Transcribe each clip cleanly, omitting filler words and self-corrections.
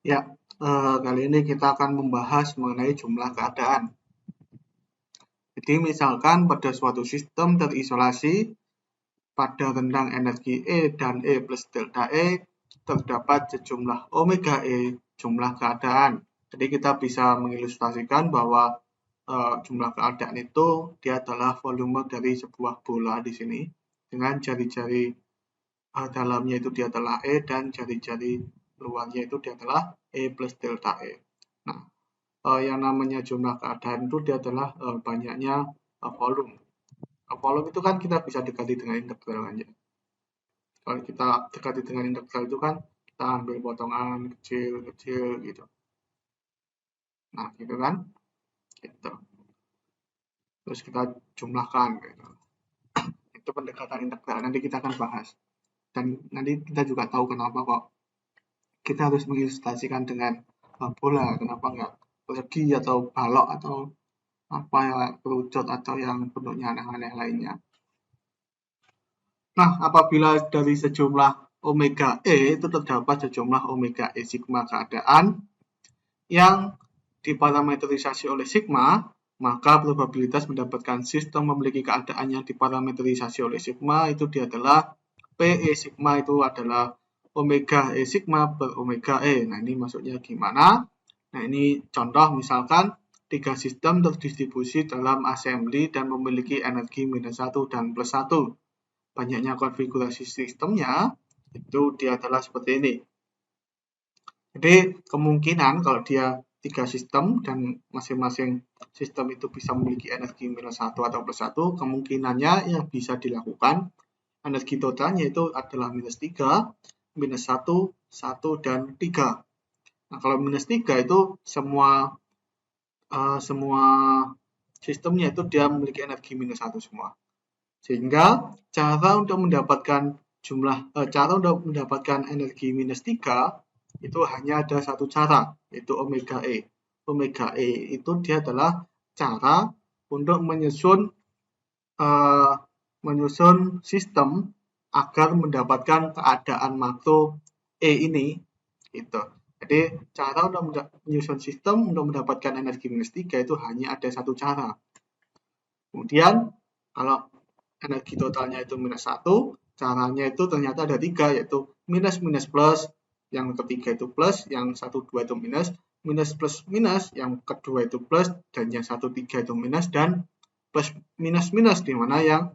Ya, kali ini kita akan membahas mengenai jumlah keadaan. Jadi misalkan pada suatu sistem terisolasi pada rentang energi E dan E plus delta E terdapat sejumlah omega E jumlah keadaan. Jadi kita bisa mengilustrasikan bahwa jumlah keadaan itu dia adalah volume dari sebuah bola di sini dengan jari-jari dalamnya itu dia adalah E dan jari-jari luarnya itu dia adalah E plus delta E. Nah, yang namanya jumlah keadaan itu dia adalah banyaknya volume. Volume itu kan kita bisa dekati dengan integral aja. Kalau kita dekati dengan integral itu kan kita ambil potongan kecil-kecil gitu. Nah, gitu kan? Gitu. Terus kita jumlahkan gitu. Itu pendekatan integral. Nanti kita akan bahas. Dan nanti kita juga tahu kenapa kok kita harus mengilustrasikan dengan bola. Kenapa nggak persegi atau balok atau apa ya, kerucut atau yang bentuknya aneh-aneh lainnya. Nah, apabila dari sejumlah omega E itu terdapat sejumlah omega E sigma keadaan yang diparametrisasi oleh sigma, maka probabilitas mendapatkan sistem memiliki keadaan yang diparametrisasi oleh sigma itu dia adalah PE sigma itu adalah omega E sigma per omega E. Nah, ini maksudnya gimana? Nah, ini contoh misalkan tiga sistem terdistribusi dalam assembly dan memiliki energi minus 1 dan plus 1. Banyaknya konfigurasi sistemnya itu dia adalah seperti ini. Jadi kemungkinan kalau dia tiga sistem dan masing-masing sistem itu bisa memiliki energi minus 1 atau plus 1, kemungkinannya yang bisa dilakukan energi totalnya itu adalah minus 3, minus 1, 1, dan 3. Nah, kalau minus 3 itu semua sistemnya itu dia memiliki energi minus 1 semua. Sehingga cara untuk mendapatkan energi minus 3 itu hanya ada satu cara, yaitu omega E. Omega E itu dia adalah cara untuk menyusun sistem agar mendapatkan keadaan makro E ini. Gitu. Jadi cara untuk menyusun sistem untuk mendapatkan energi minus 3 itu hanya ada satu cara. Kemudian kalau energi totalnya itu minus 1, caranya itu ternyata ada 3, yaitu minus minus plus, yang ketiga itu plus, yang 1, 2 itu minus, minus plus minus, yang kedua itu plus, dan yang 1, 3 itu minus, dan plus minus minus, di mana yang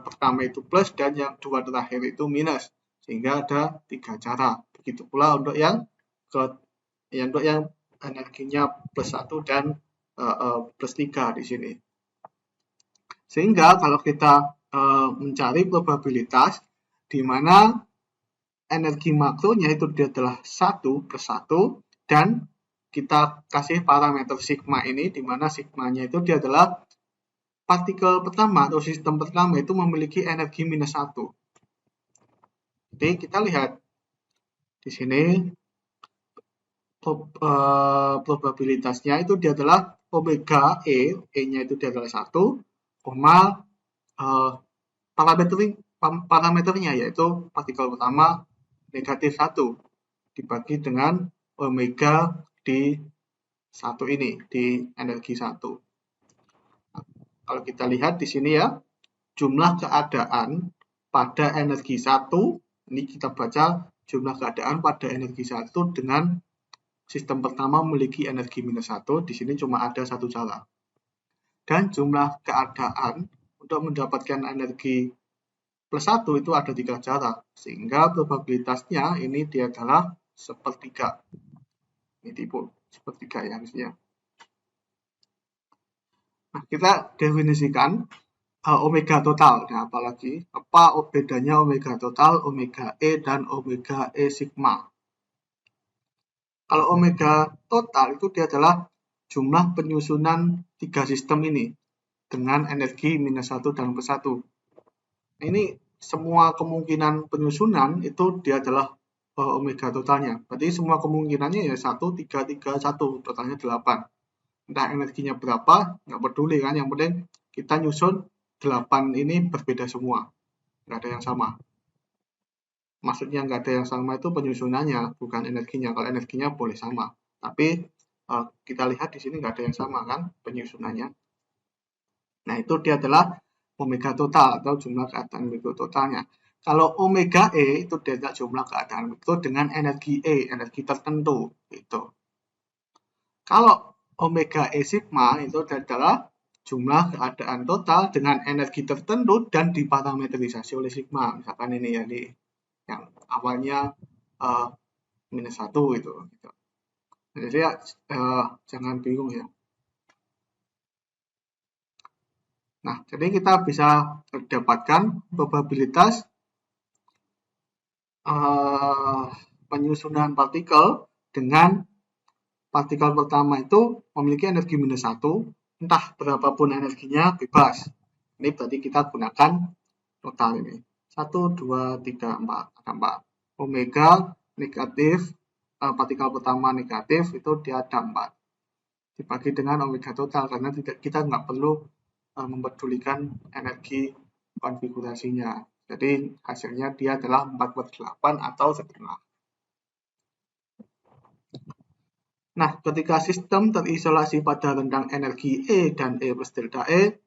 pertama itu plus dan yang dua terakhir itu minus. Sehingga ada 3 cara. Begitu pula untuk yang energinya plus 1 dan plus 3 di sini. Sehingga kalau kita mencari probabilitas di mana energi makronya itu dia adalah 1 plus 1 dan kita kasih parameter sigma ini di mana sigmanya itu dia adalah partikel pertama atau sistem pertama itu memiliki energi minus 1. Jadi kita lihat di sini probabilitasnya itu dia adalah omega E-nya itu dia adalah 1, parameternya yaitu partikel pertama negatif 1 dibagi dengan omega di 1 ini, di energi 1. Nah, kalau kita lihat di sini ya, jumlah keadaan pada energi 1, ini kita baca jumlah keadaan pada energi 1 dengan sistem pertama memiliki energi minus 1, di sini cuma ada satu cara. Dan jumlah keadaan untuk mendapatkan energi plus 1 itu ada 3 cara, sehingga probabilitasnya ini dia adalah sepertiga. Ini tipe sepertiga ya harusnya. Nah, kita definisikan omega total. Nah, apalagi apa bedanya omega total, omega E, dan omega E sigma. Kalau omega total itu dia adalah jumlah penyusunan tiga sistem ini dengan energi minus 1 dan plus 1. Ini semua kemungkinan penyusunan itu dia adalah omega totalnya. Berarti semua kemungkinannya ya 1, 3, 3, 1. Totalnya 8. Entah energinya berapa, nggak peduli kan. Yang penting kita nyusun 8 ini berbeda semua. Nggak ada yang sama. Maksudnya nggak ada yang sama itu penyusunannya, bukan energinya. Kalau energinya boleh sama, tapi kita lihat di sini nggak ada yang sama kan penyusunannya. Nah, itu dia adalah omega total atau jumlah keadaan mikro totalnya. Kalau omega E itu dia adalah jumlah keadaan mikro dengan energi E, energi tertentu gitu. Kalau omega E sigma itu adalah jumlah keadaan total dengan energi tertentu dan diparametrisasi oleh sigma. Misalkan ini ya, yang awalnya -1 gitu. Jadi ya jangan bingung ya. Nah, jadi kita bisa mendapatkan probabilitas penyusunan partikel dengan partikel pertama itu memiliki energi -1, entah berapapun energinya bebas. Ini berarti kita gunakan total ini. 1, 2, 3, 4. Ada 4. Omega negatif, partikel pertama negatif itu dia ada 4. Dibagi dengan omega total, karena kita nggak perlu mempedulikan energi konfigurasinya. Jadi hasilnya dia adalah 4/8 atau setengah. Nah, ketika sistem terisolasi pada rentang energi E dan E plus delta E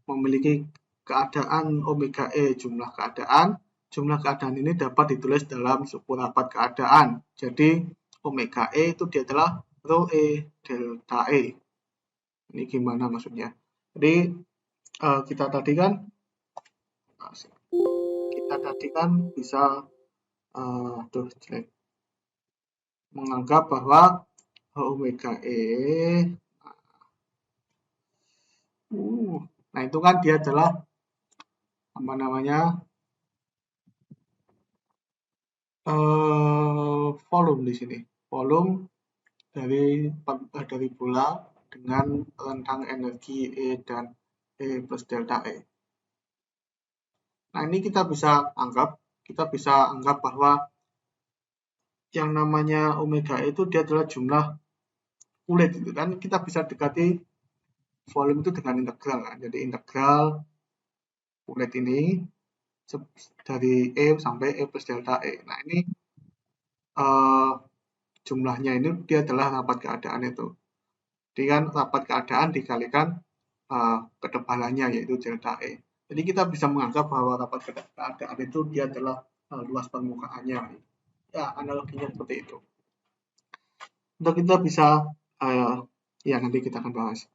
memiliki keadaan omega E jumlah keadaan ini dapat ditulis dalam suku rapat keadaan. Jadi omega E itu dia adalah rho E delta E. Ini gimana maksudnya? Jadi kita tadi kan bisa menganggap bahwa omega E nah itu kan dia adalah apa namanya volume di sini, volume dari bola dengan rentang energi E dan E plus delta E. Nah, ini kita bisa anggap bahwa yang namanya omega E itu dia adalah jumlah kulit gitu kan. Kita bisa dekati volume itu dengan integral kan. Jadi integral kulit ini dari E sampai E plus delta E. Nah, ini jumlahnya ini dia adalah rapat keadaan itu. Jadi kan rapat keadaan dikalikan ketebalannya yaitu delta E. Jadi kita bisa menganggap bahwa rapat keadaan itu dia adalah luas permukaannya. Ya, analoginya seperti itu. Untuk kita bisa ya nanti kita akan bahas.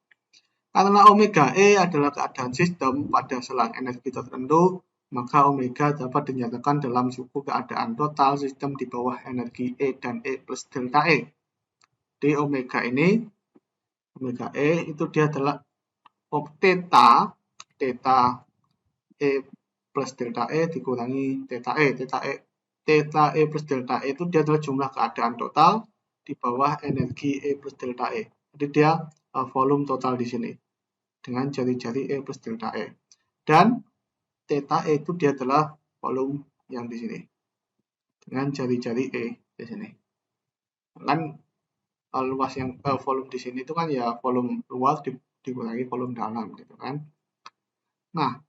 Karena omega E adalah keadaan sistem pada selang energi tertentu, maka omega dapat dinyatakan dalam suku keadaan total sistem di bawah energi E dan E plus delta E. Di omega E itu dia adalah theta E plus delta E dikurangi theta E plus delta E itu dia adalah jumlah keadaan total di bawah energi E plus delta E. Jadi dia volume total di sini dengan jari-jari E plus delta E. Dan theta E itu dia adalah volume yang di sini dengan jari-jari E di sini. Kan luas yang volume di sini itu kan ya volume luas dikurangi volume dalam gitu kan. Nah,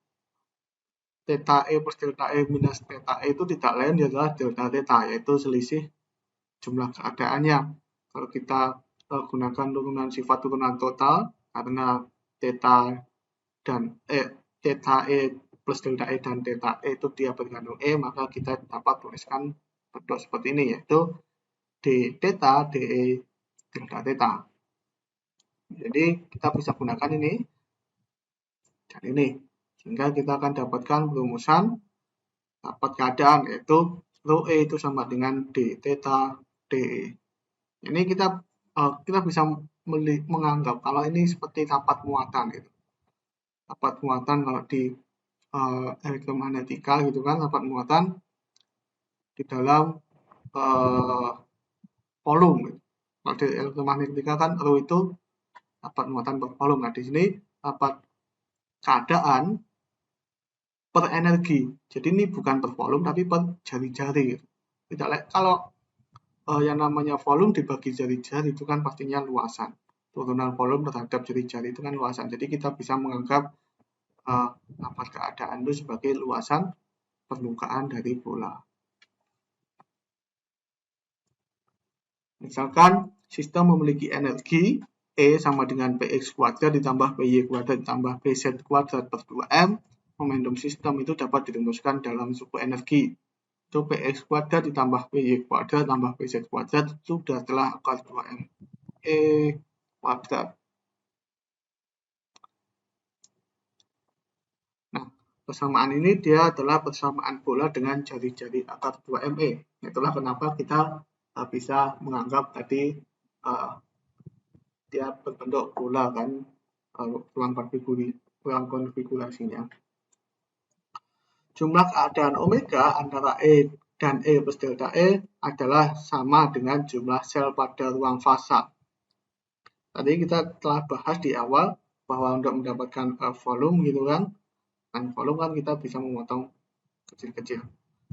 theta E plus delta E minus theta E itu tidak lain adalah delta theta, yaitu selisih jumlah keadaannya. Kalau kita gunakan turunan sifat turunan total, karena theta E plus delta E dan theta E itu dia berkandung E, maka kita dapat tuliskan bentuk seperti ini, yaitu d theta dE delta theta. Jadi kita bisa gunakan ini dan ini, sehingga kita akan dapatkan perumusan rapat keadaan, yaitu rho E itu sama dengan d theta dE. Ini kita bisa menganggap kalau ini seperti rapat muatan gitu. Rapat muatan kalau di elektromagnetika gitu kan, rapat muatan di dalam volume. Kalau di elektromagnetika kan rho itu rapat muatan per volume. Nah, di sini rapat keadaan per energi. Jadi ini bukan per volume tapi per jari-jari. Tidak kalau yang namanya volume dibagi jari-jari itu kan pastinya luasan. Turunan volume terhadap jari-jari itu kan luasan. Jadi kita bisa menganggap rapat keadaan itu sebagai luasan permukaan dari bola. Misalkan sistem memiliki energi E sama dengan Px kuadrat ditambah Py kuadrat ditambah Pz kuadrat per 2M. Momentum sistem itu dapat dirumuskan dalam suku energi. Itu Px kuadrat ditambah Py kuadrat tambah Pz kuadrat sudah telah akar 2M E kuadrat. Nah, persamaan ini dia adalah persamaan bola dengan jari-jari akar 2ME. Itulah kenapa kita bisa menganggap tadi dia berbentuk bola kan, ruang konfigurasinya. Jumlah keadaan omega antara E dan E plus delta E adalah sama dengan jumlah sel pada ruang fasa. Tadi kita telah bahas di awal bahwa untuk mendapatkan volume gitu kan, dan volume kan kita bisa memotong kecil-kecil.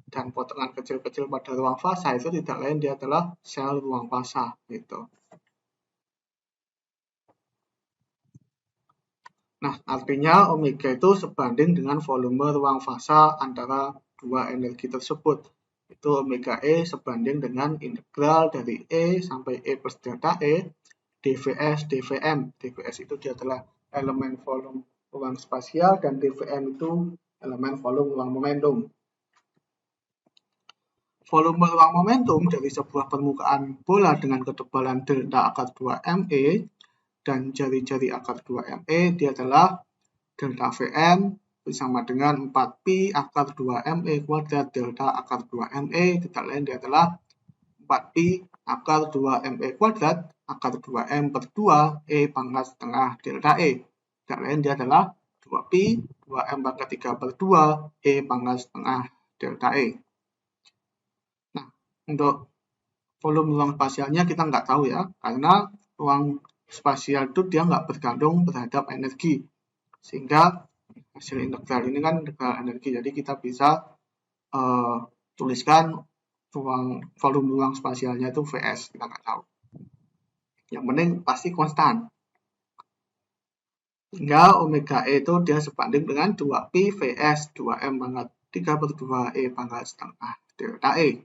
Dan potongan kecil-kecil pada ruang fasa itu tidak lain dia adalah sel ruang fasa gitu. Nah, artinya omega itu sebanding dengan volume ruang fasa antara dua energi tersebut. Itu omega E sebanding dengan integral dari E sampai E plus delta E dvs dvm. Dvs itu dia adalah elemen volume ruang spasial dan dvm itu elemen volume ruang momentum. Volume ruang momentum dari sebuah permukaan bola dengan ketebalan delta akar 2ME dan jari-jari akar 2ME dia adalah delta Vm bersama dengan 4pi akar 2ME kuadrat delta akar 2ME, tidak lain dia adalah 4pi akar 2ME kuadrat akar 2M per 2 E pangkat setengah delta E. Tidak lain dia adalah 2pi 2M pangkat 3 per 2 E pangkat setengah delta E. Nah, untuk volume ruang spasialnya kita nggak tahu ya, karena ruang spasial itu dia nggak bergantung terhadap energi. Sehingga hasil integral ini kan integral energi, jadi kita bisa tuliskan volume ruang spasialnya itu Vs, kita nggak tahu. Yang penting pasti konstan. Sehingga omega E itu dia sebanding dengan 2pi Vs 2M pangkat 3 per 2 E pangkat setengah delta E.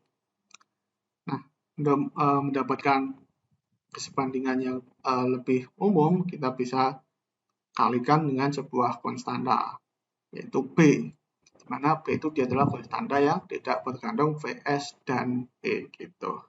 Nah, untuk mendapatkan kesebandingan yang lebih umum, kita bisa kalikan dengan sebuah konstanta, yaitu B, di mana B itu dia adalah konstanta yang tidak bergantung Vs dan E gitu.